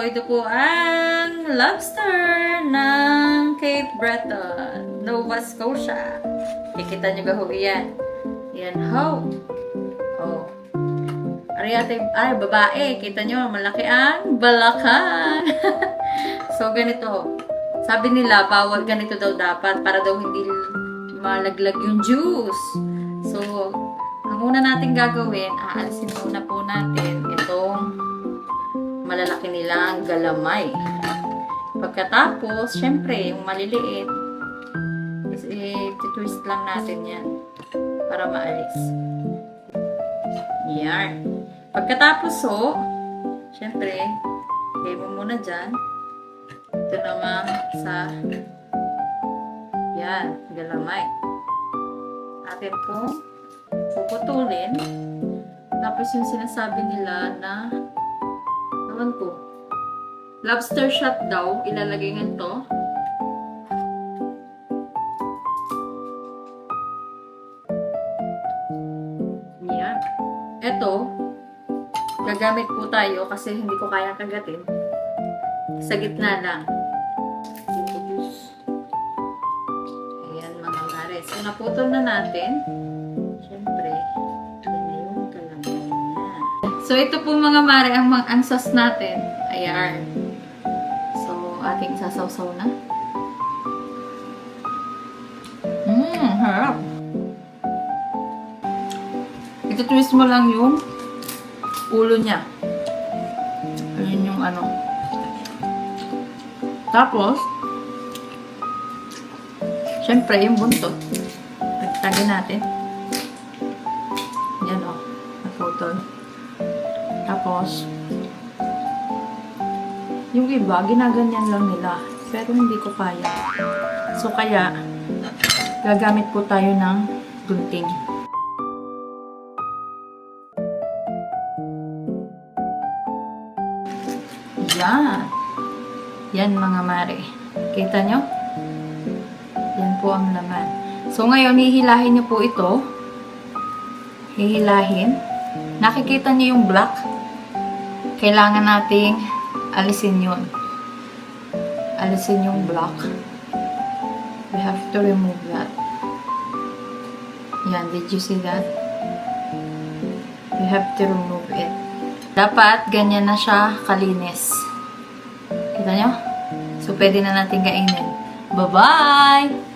ito po ang lobster ng Cape Breton, Nova Scotia. Kikita nyo ba ho yan? Yan ho. Oh. Ay, babae. Kita nyo, malaki ang balakang. So, ganito. Sabi nila, bawal ganito daw dapat para daw hindi malaglag yung juice. So, ang una natin gagawin, aalisin muna po natin itong malalaki nilang galamay. Pagkatapos, syempre, yung maliliit, i-twist lang natin yan para maalis. Yan. Pagkatapos, syempre, lagay mo muna dyan. Ito naman sa yan, galamay. Atin pong puputulin. Tapos yung sinasabi nila na naman po, lobster shot daw, ilalagay nga to. Yan. Ito, gagamit po tayo kasi hindi ko kaya kagatin. Sa gitna lang. Ayan mga mare. So, naputol na natin. Siyempre, yan na yung kalamay niya. So, ito po mga mare, ang sauce natin. Ayan. So, ating sasawsaw na. Harap. Ito-twist mo lang yung ulo niya. Ayun yung ano. Tapos, syempre, yung buntot. Pagtagin natin. Yan o. Naputol. Tapos, yung iba, ginaganyan lang nila. Pero hindi ko kaya. So, kaya, gagamit po tayo ng gunting. Yan. Yan mga mare. Kita nyo? Yan po ang laman. So ngayon, hihilahin nyo po ito. Hihilahin. Nakikita nyo yung black? Kailangan nating alisin yun. Alisin yung black. We have to remove that. Yan, did you see that? We have to remove it. Dapat ganyan na siya kalinis. Kita nyo? So, pwede na natin kainin. Bye-bye!